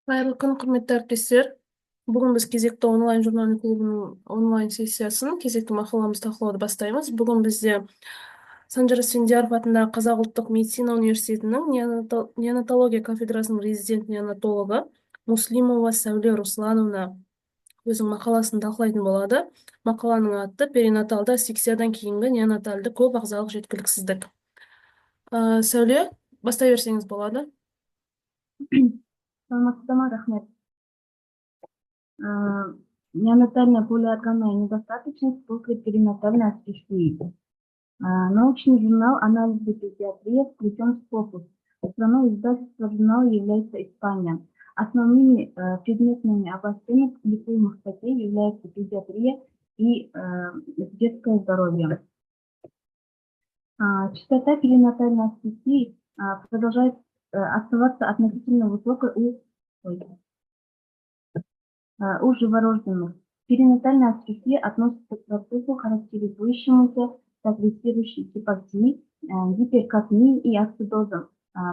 Кайырлы күн, кырметтүү әріптестер. Бүгін біз кезекті онлайн журналин клубының онлайн сессиясын, кезекті мақаламызды талқылауды бастаймыз. Бүгін бізде Санжар Асфендияров атындағы Қазақ ұлттық медицина университетінің неонатология кафедрасының резидент неонатологы Муслимова Сәуле Руслановна өзінің мақаласын талқылайтын болады. Мақаланың аты перинаталды асфиксиядан кейінгі неонатальды көп ағзалық жеткіліксіздік. Сәуле, бастай берсеңіз болады. Саламатсыздар, рахмет. Неонатальная полиорганная недостаточность после перинатальной асфиксии. Научный журнал «Анализы педиатрии» включен в Scopus. Страной издательства журнала является Испания. Основными предметными областями публикуемых статей являются педиатрия и детское здоровье. Частота перинатальной асфиксии продолжает оставаться относительно высокой у живорожденных. Перинатальная асфиксия относится к процессу, характеризующемуся прогрессирующей гипоксией, гиперкапнией и ацидозом,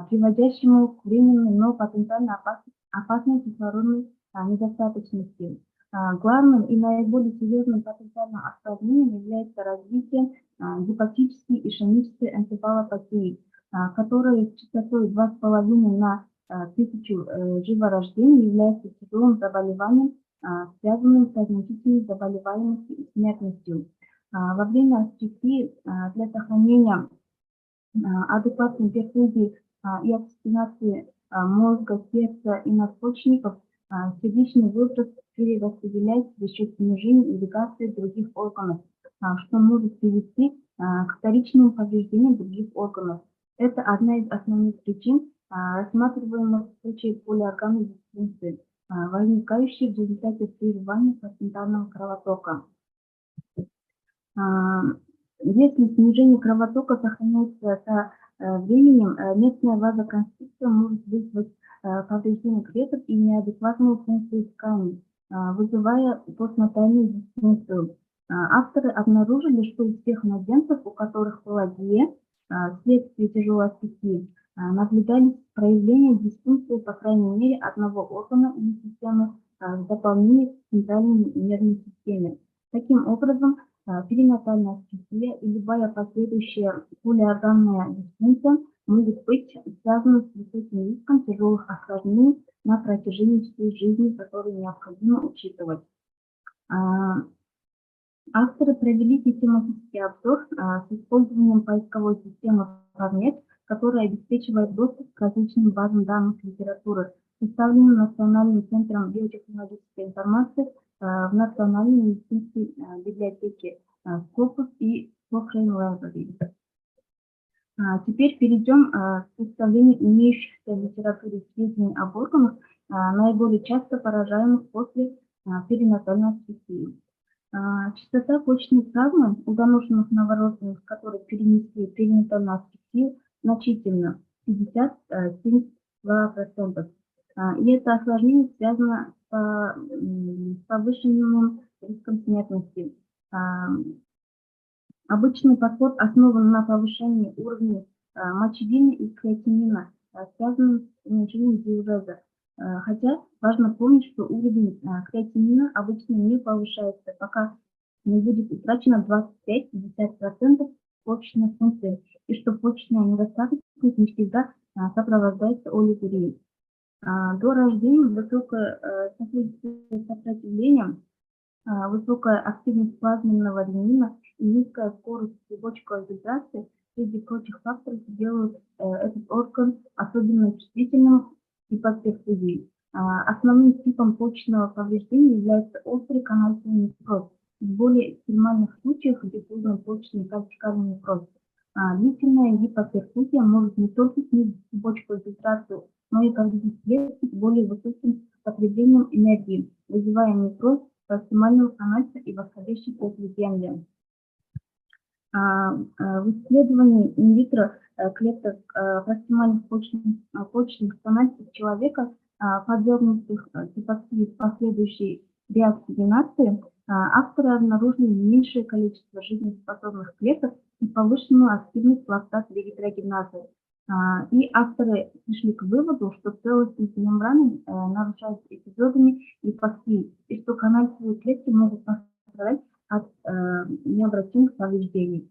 приводящему к временной, но потенциально опасной кислородной недостаточности. Главным и наиболее серьезным потенциальным осложнением является развитие гипотической ишемической энцефалопатии, которая с частотой 2,5 на 1000 живорождений является тяжелым заболеванием, связанным со значительной заболеваемостью и смертностью. Во время асфиксии для сохранения адекватной перфузии и оксигенации мозга, сердца и надпочечников сердечный выброс перераспределяется за счет снижения ирригации других органов, что может привести к вторичному повреждению других органов. Это одна из основных причин, рассматриваемых в случае полиорганной дисфункции, возникающей в результате прерывания плацентарного кровотока. Если снижение кровотока сохраняется со временем, местная вазоконстрикция может вызвать повреждение клеток и неадекватную функцию тканей, вызывая постнатальную дисфункцию. Авторы обнаружили, что у всех младенцев, у которых была ГИЭ, вследствие тяжелой асфиксии, наблюдались проявления дисфункции по крайней мере одного органа или системы в дополнение к центральной нервной системе. Таким образом, перинатальная асфиксия и любая последующая полиорганная дисфункция могут быть связаны с высоким риском тяжелых осложнений на протяжении всей жизни, которые необходимо учитывать. Авторы провели систематический обзор с использованием поисковой системы PubMed, которая обеспечивает доступ к различным базам данных литературы, составленным Национальным центром биотехнологической информации в Национальной медицинской библиотеке Scopus и Cochrane Library. Теперь перейдем к представлению имеющихся в литературе сведений об органах, наиболее часто поражаемых после перинатальной асфиксии. Частота почечной травмы у доношенных новорожденных, которые перенесли перинатальную асфиксию, значительно 50-72%. И это осложнение связано с повышенным риском смертности. Обычный подход основан на повышении уровня мочевины и креатинина, связанным с уменьшением диуреза. Хотя важно помнить, что уровень креатинина обычно не повышается, пока не будет утрачено 25-50% почечной функции, и что почечная недостаточность не всегда сопровождается олигурией. До рождения высокое сопротивление, высокая активность плазменного ренина и низкая скорость клубочковой фильтрации среди прочих факторов делают этот орган особенно чувствительным к гиперперфузии. Основным типом почечного повреждения является острый канальный некроз. В более экстремальных случаях диффузный почечный кортикальный некроз. Длительная гиперперфузия может не только снизить клубочковую фильтрацию, но и повредить клетки с более высоким потреблением энергии, вызывая некроз проксимального канальца и восходящей предземья. В исследовании инвитро клеток проксимальных почечных канальцев человека, подвергнутых гипоксии с последующей реоксигенацией, авторы обнаружили меньшее количество жизнеспособных клеток и повышенную активность лактаз дегидрогеназы. И авторы пришли к выводу, что целостность мембраны нарушается эпизодами гипоксии, и что канальцевые клетки могут пострадать от необратимых повреждений.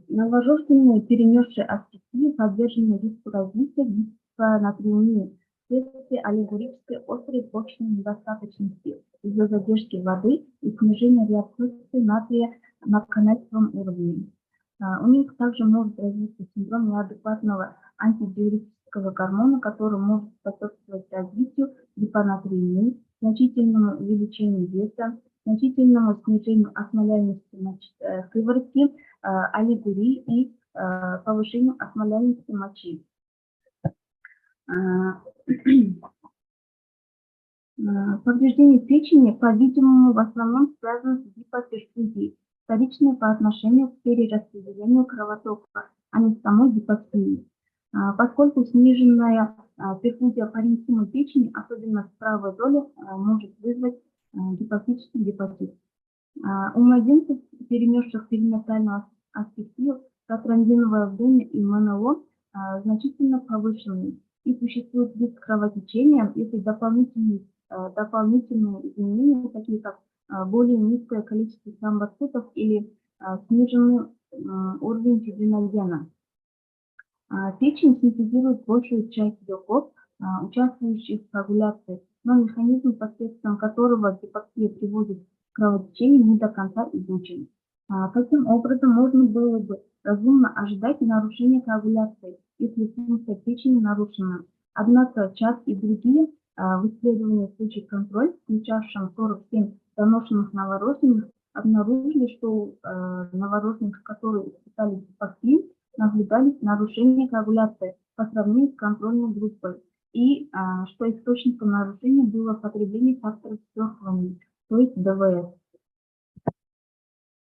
Новорожденные, перенесшие асфиксию, подвержены риску развития гипонатриемии вследствие аллергорической острой почечной недостаточности из-за задержки воды и снижения реабсорбции натрия на канальцевом уровне. У них также может развиться синдром неадекватного антидиуретического гормона, который может способствовать развитию гипонатриемии, значительному увеличению веса, значительному снижению осмоляемости сыворотки, олигурии и повышению осмоляемости мочи. Повреждение печени, по-видимому, в основном связано с гипоперфузией, вторичной по отношению к перераспределению кровотока, а не с самой гипоксией. Поскольку сниженная перфузия паренхимы печени, особенно в правой доле, может вызвать гипотический гепатит. У младенцев, перенесших перинатальную асфиксию, протромбиновое давление и МНО значительно повышены, и существует риск кровотечения, если дополнительные изменения, такие как более низкое количество тромбоцитов или сниженный уровень фибриногена. Печень синтезирует большую часть белков, участвующих в коагуляции, но механизм, посредством которого гипоксия приводит к кровотечению, не до конца изучен. Таким образом, можно было бы разумно ожидать нарушения коагуляции, если функция печени нарушена. Однако ЧАД и другие в исследовании случаев контроль, включавшем 47 доношенных новорожденных, обнаружили, что у новорожденных, которые испытали гипоксию, наблюдались нарушения коагуляции по сравнению с контрольной группой, и что источником нарушения было потребление факторов сверхывания, то есть ДВС.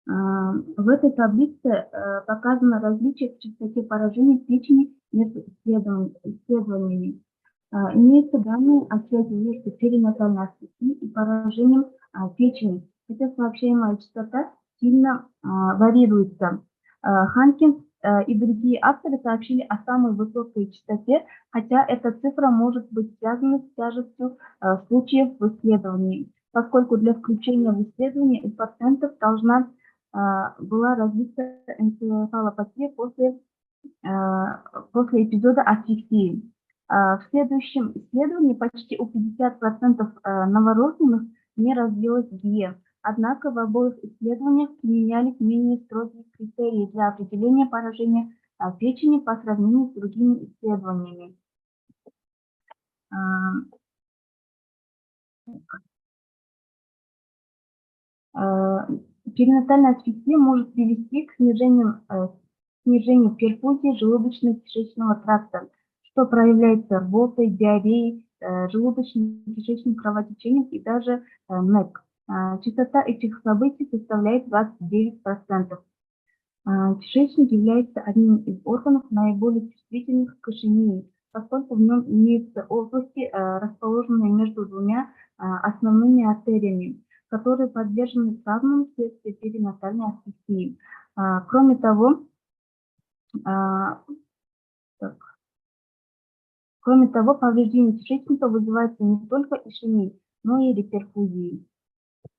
В этой таблице показано различие в частоте поражений печени между исследованиями. Имеются данные о связи между перинатальной асфиксией и поражением печени, хотя сообщаемая частота сильно варьируется. Ханкинс и другие авторы сообщили о самой высокой частоте, хотя эта цифра может быть связана с тяжестью случаев в исследовании, поскольку для включения в исследование у пациентов была развита энцефалопатия после эпизода асфиксии. В следующем исследовании почти у 50% новорожденных не развилась ГИЕ. Однако в обоих исследованиях применялись менее строгие критерии для определения поражения печени по сравнению с другими исследованиями. Перинатальная асфиксия может привести к снижению перфузии желудочно-кишечного тракта, что проявляется рвотой, диареей, желудочно-кишечным кровотечением и даже НЭК. Частота этих событий составляет 29%. Кишечник является одним из органов, наиболее чувствительных к ишемии, поскольку в нем имеются области, расположенные между двумя основными артериями, которые подвержены травмам вследствие перинатальной асфиксии. Кроме того, повреждение кишечника вызывается не только ишемией, но и реперфузией.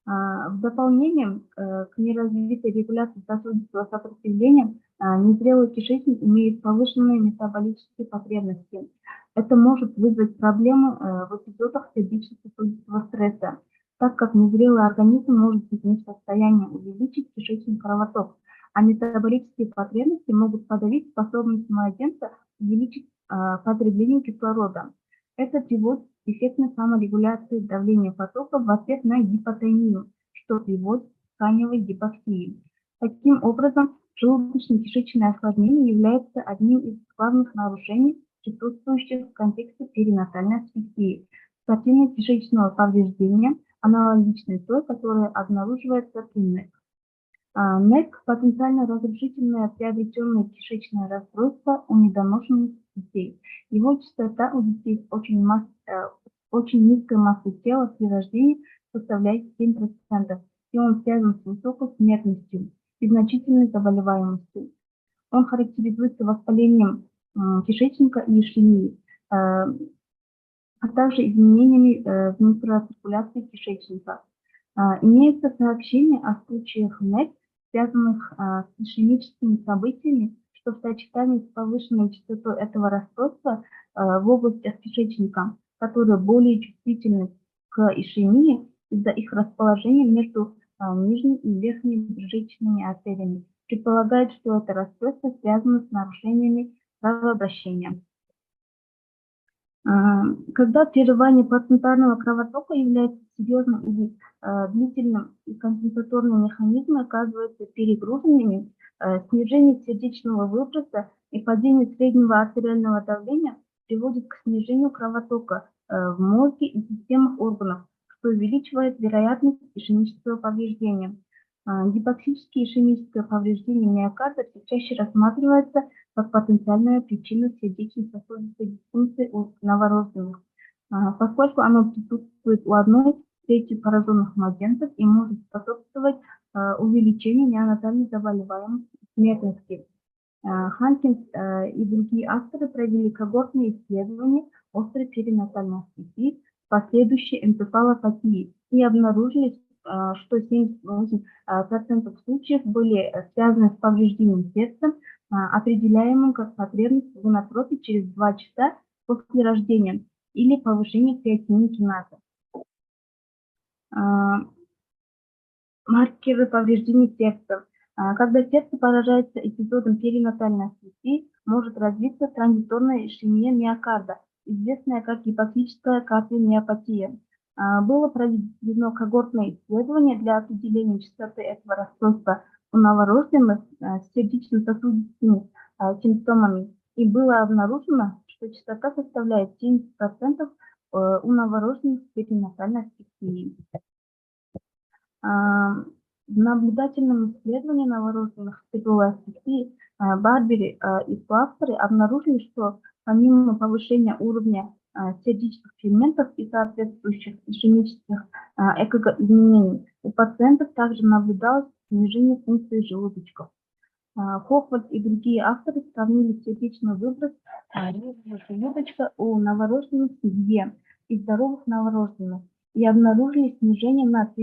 В дополнение к неразвитой регуляции сосудистого сопротивления, незрелый кишечник имеет повышенные метаболические потребности. Это может вызвать проблемы в эпизодах сердечно-сосудистого стресса, так как незрелый организм может быть не в состоянии увеличить кишечный кровоток, а метаболические потребности могут подавить способность младенца увеличить потребление кислорода. Это приводит к эффектной саморегуляции давления потока в ответ на гипотонию, что приводит к тканевой гипоксии. Таким образом, желудочно-кишечное осложнение является одним из главных нарушений, присутствующих в контексте перинатальной асфиксии, с картиной кишечного повреждения, аналогичной той, которая обнаруживается при НЭК. НЭК – потенциально разрушительное приобретенное кишечное расстройство у недоношенных детей. Его частота у детей с очень низкой массой тела при рождении составляет 7%, и он связан с высокой смертностью и значительной заболеваемостью. Он характеризуется воспалением кишечника и ишемией, а также изменениями в микроциркуляции кишечника. Имеются сообщения о случаях НЭК, связанных с ишемическими событиями, что в сочетании с повышенной частотой этого расстройства в области кишечника, которые более чувствительны к ишемии из-за их расположения между нижней и верхней бежечными артериями, предполагает, что это расстройство связано с нарушениями кровообращения. Когда прерывание плацентарного кровотока является серьезным или длительным, и компенсаторные механизмы оказываются перегруженными, снижение сердечного выброса и падение среднего артериального давления приводит к снижению кровотока в мозге и системах органов, что увеличивает вероятность ишемического повреждения. Гипоксическое ишемическое повреждение миокарда все чаще рассматривается как потенциальная причина сердечно-сосудистой дисфункции у новорожденных, поскольку оно присутствует у 1/3 пораженных младенцев и может способствовать увеличению неонатальной заболеваемости и смертности. Ханкинс и другие авторы провели когортные исследования острой перинатальной асфиксии, последующей энцефалопатии, и обнаружили, что 78% случаев были связаны с повреждением сердца, определяемым как потребность в инотропе через 2 часа после рождения или повышение креатининкиназа. Маркеры повреждений сердца. Когда сердце поражается эпизодом перинатальной асфиксии, может развиться транзиторная ишемия миокарда, известная как гипоктическая кардиомиопатия. Было проведено когортное исследование для определения частоты этого расстройства у новорожденных с сердечно-сосудистыми симптомами, и было обнаружено, что частота составляет 70% у новорожденных с перинатальной асфиксией. В наблюдательном исследовании новорожденных с тяжелой асфиксией Барбери и соавторы обнаружили, что помимо повышения уровня сердечных ферментов и соответствующих ишемических ЭКГ-изменений, у пациентов также наблюдалось снижение функции желудочков. Хоффман и другие авторы сравнили сердечный выброс желудочка у новорожденных в семье и здоровых новорожденных и обнаружили снижение на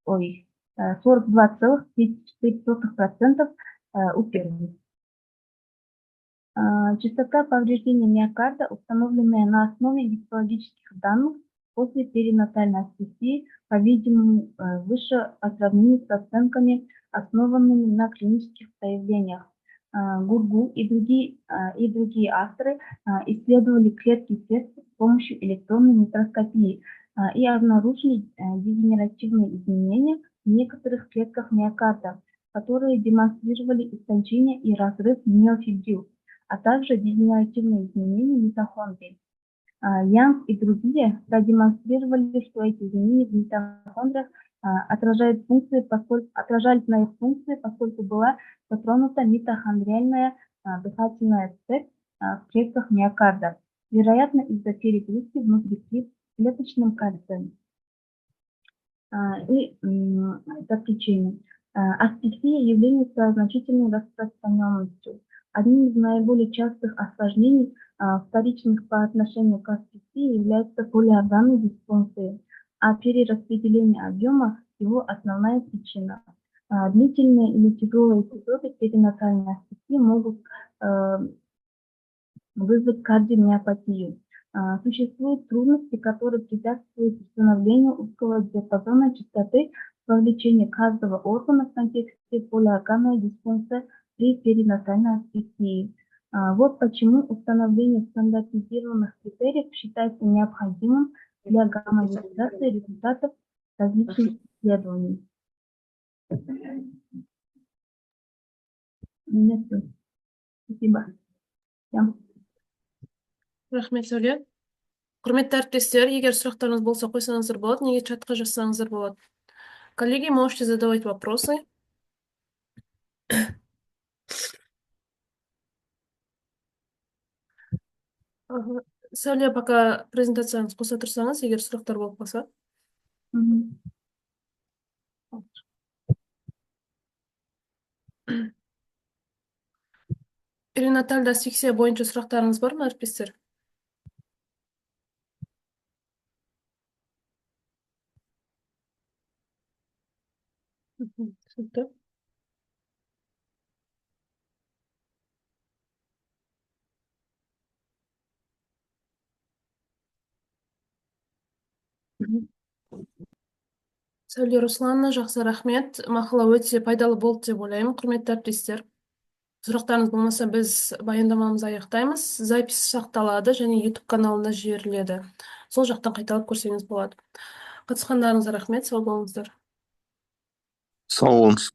42,34% у первых. Частота повреждения миокарда, установленная на основе гистологических данных после перинатальной асфиксии, по-видимому, выше по сравнению с оценками, основанными на клинических проявлениях. Гургу и другие авторы исследовали клетки сердца с помощью электронной микроскопии и обнаружили дегенеративные изменения в некоторых клетках миокарда, которые демонстрировали истончение и разрыв миофибрил, а также дегенеративные изменения митохондрий. Янг и другие продемонстрировали, что эти изменения в митохондриях отражались на их функции, поскольку была затронута митохондриальная дыхательная цепь в клетках миокарда, вероятно, из-за перегрузки внутриклеточным кальцием. И заключение. Асфиксия является значительной распространенностью. Одним из наиболее частых осложнений, вторичных по отношению к асфиксии, является полиорганная дисфункция, а перераспределение объема – его основная причина. Длительные или тяжелые эпизоды перинатальной асфиксии могут вызвать кардиомиопатию. Существуют трудности, которые препятствуют установлению узкого диапазона частоты вовлечения каждого органа в контексте полиорганной дисфункции при перинатальной асфиксии. Вот почему установление стандартизированных критериев считается необходимым для гомогенизации результатов различных исследований. Спасибо. Рахмет, Сәуле. Құрметті әріптестер, егер сұрақтарыңыз болса, қойсаңыздар болады, неге чатқа жазсаңыздар болады. Коллеги, можете задавать вопросы. Сәуле, пока презентацияңыз қоса тұрсаңыз, егер сұрақтар болып қалса. Перинатальды асфиксия боюнча сурактарыңыз барбы, әріптестер? Түсінікті. Сәуле Руслановна, жақсы рахмет. Мақала өте пайдалы болды деп ойлаймын, құрметті әріптестер. Сұрақтарыңыз болмаса, біз баяндамамызды аяқтаймыз. Запись сақталады және YouTube каналына жіберіледі. Сол жақтан қайталап көрсеңіз болады. Қатысқандарыңызға рахмет, сау болыңыздар. Сау болыңыз.